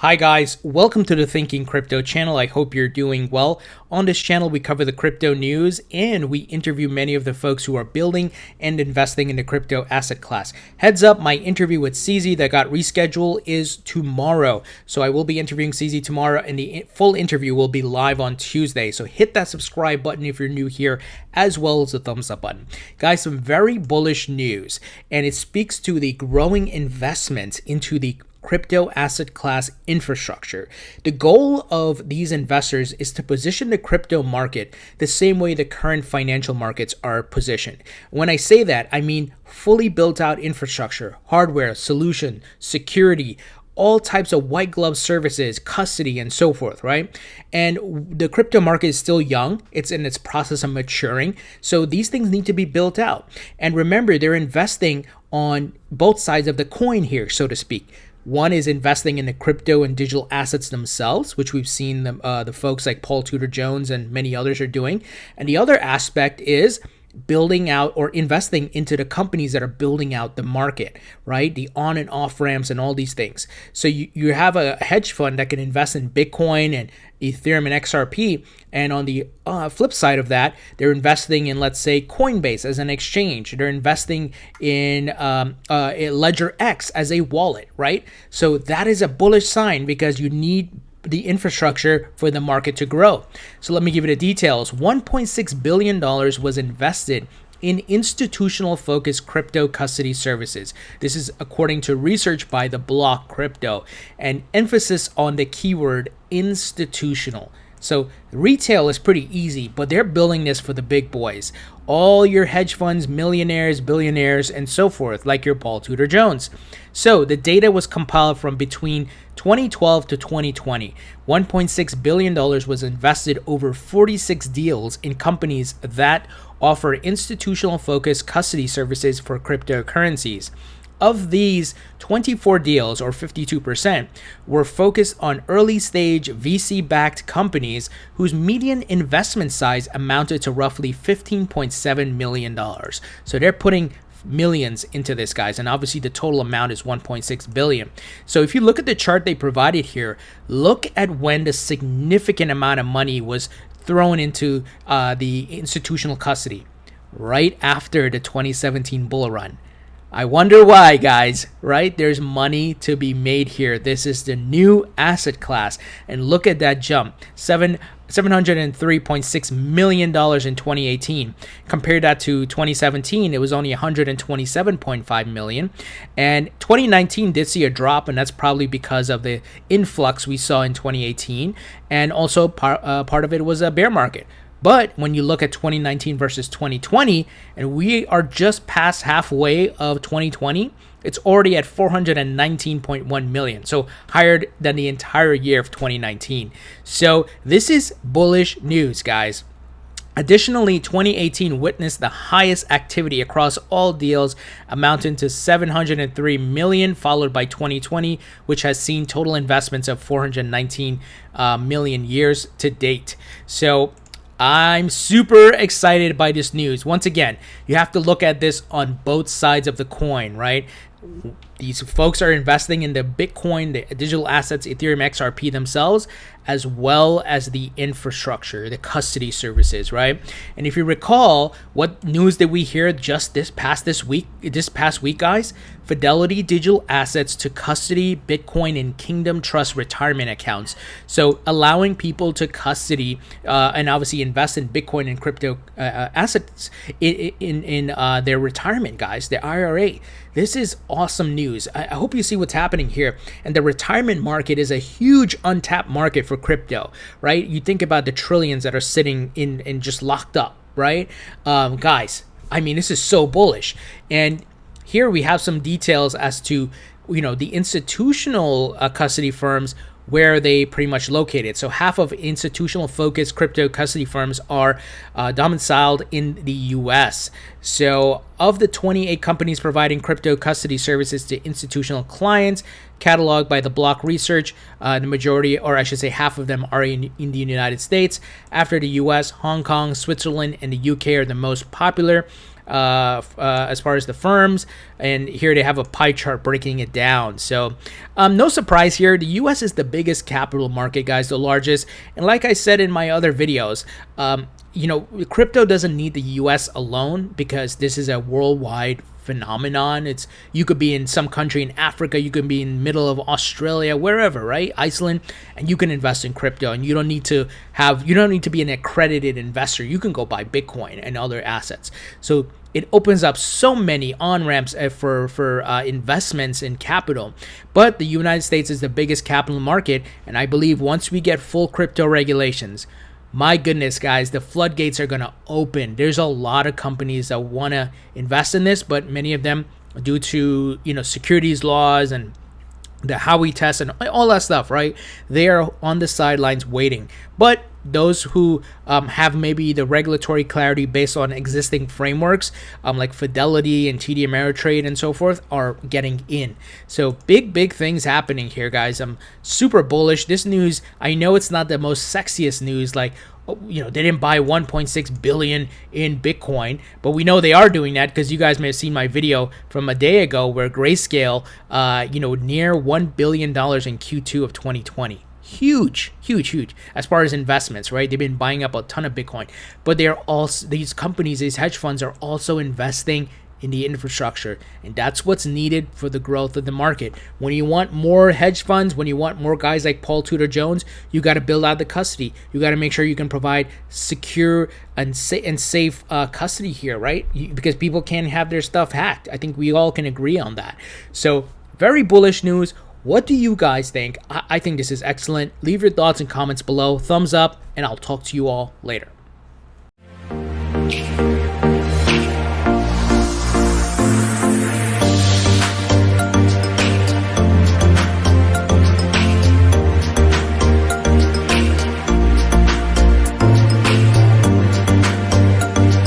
Hi guys, welcome to the Thinking Crypto channel. I hope you're doing well. On this channel, we cover the crypto news and we interview many of the folks who are building and investing in the crypto asset class. Heads up, my interview with CZ that got rescheduled is tomorrow. So I will be interviewing CZ tomorrow and the full interview will be live on Tuesday. So hit that subscribe button if you're new here, as well as the thumbs up button. Guys, some very bullish news, and it speaks to the growing investment into the crypto asset class infrastructure. The goal of these investors is to position the crypto market the same way the current financial markets are positioned. When I say that, I mean fully built out infrastructure, hardware, solution, security, all types of white glove services, custody, and so forth, right? And the crypto market is still young. It's in its process of maturing. So these things need to be built out. And remember, they're investing on both sides of the coin here, so to speak. One is investing in the crypto and digital assets themselves, which we've seen the folks like Paul Tudor Jones and many others are doing. And the other aspect is building out or investing into the companies that are building out the market, right? The on and off ramps and all these things. So you have a hedge fund that can invest in Bitcoin and Ethereum and XRP. And on the flip side of that, they're investing in, let's say, Coinbase as an exchange. They're investing in Ledger X as a wallet, right? So that is a bullish sign because you need the infrastructure for the market to grow. So let me give you the details. $1.6 billion was invested in institutional focused crypto custody services. This is according to research by the Block Crypto, and emphasis on the keyword institutional. So retail is pretty easy, but they're building this for the big boys. All your hedge funds, millionaires, billionaires, and so forth, like your Paul Tudor Jones. So the data was compiled from between 2012 to 2020. $1.6 billion was invested over 46 deals in companies that offer institutional focused custody services for cryptocurrencies. Of these, 24 deals, or 52%, were focused on early-stage VC-backed companies whose median investment size amounted to roughly $15.7 million. So they're putting millions into this, guys, and obviously the total amount is 1.6 billion. So if you look at the chart they provided here, look at when the significant amount of money was thrown into the institutional custody right after the 2017 bull run. I wonder why, guys, right? There's money to be made here. This is the new asset class. And look at that jump. $703.6 million in 2018. Compare that to 2017, it was only $127.5 million. And 2019 did see a drop, and that's probably because of the influx we saw in 2018. And also part of it was a bear market. But when you look at 2019 versus 2020, and we are just past halfway of 2020, it's already at 419.1 million. So higher than the entire year of 2019. So this is bullish news, guys. Additionally, 2018 witnessed the highest activity across all deals, amounting to 703 million, followed by 2020, which has seen total investments of 419 million years to date. So I'm super excited by this news. Once again, you have to look at this on both sides of the coin, right? These folks are investing in the Bitcoin, the digital assets, Ethereum, XRP themselves, as well as the infrastructure, the custody services, right? And if you recall, what news did we hear just this past week, guys? Fidelity Digital Assets to custody Bitcoin and Kingdom Trust retirement accounts. So allowing people to custody and obviously invest in Bitcoin and crypto assets in their retirement, guys, the IRA. This is awesome news. I hope you see what's happening here. And the retirement market is a huge untapped market for crypto, right? You think about the trillions that are sitting in just locked up, right? Guys, I mean, this is so bullish. And here we have some details as to, the institutional custody firms where they pretty much located. So half of institutional focused crypto custody firms are domiciled in the US. So of the 28 companies providing crypto custody services to institutional clients, cataloged by the Block Research, the majority, or I should say half of them, are in the United States. After the US, Hong Kong, Switzerland, and the UK are the most popular as far as the firms. And here they have a pie chart breaking it down. So no surprise here, the US is the biggest capital market, guys, the largest. And like I said in my other videos, crypto doesn't need the US alone, because this is a worldwide phenomenon. You could be in some country in Africa, you could be in the middle of Australia, wherever, right? Iceland, and you can invest in crypto, and you don't need to be an accredited investor. You can go buy Bitcoin and other assets. So it opens up so many on-ramps for investments in capital. But the United States is the biggest capital market, and I believe once we get full crypto regulations, my goodness, guys, the floodgates are going to open. There's a lot of companies that want to invest in this, but many of them, due to securities laws and the Howey test and all that stuff, right? They are on the sidelines waiting. But those who have maybe the regulatory clarity based on existing frameworks, like Fidelity and TD Ameritrade and so forth, are getting in. So big things happening here, guys. I'm super bullish. This news, I know it's not the most sexiest news, like, they didn't buy 1.6 billion in Bitcoin, but we know they are doing that, because you guys may have seen my video from a day ago where Grayscale, near $1 billion in Q2 of 2020. Huge as far as investments, right? They've been buying up a ton of Bitcoin, but they're also, these companies, these hedge funds, are also investing in the infrastructure, and that's what's needed for the growth of the market. When you want more hedge funds, when you want more guys like Paul Tudor Jones, you got to build out the custody. You got to make sure you can provide secure and safe custody here, right? Because people can't have their stuff hacked. I think we all can agree on that. So very bullish news. What do you guys think? I think this is excellent. Leave your thoughts and comments below. Thumbs up, and I'll talk to you all later.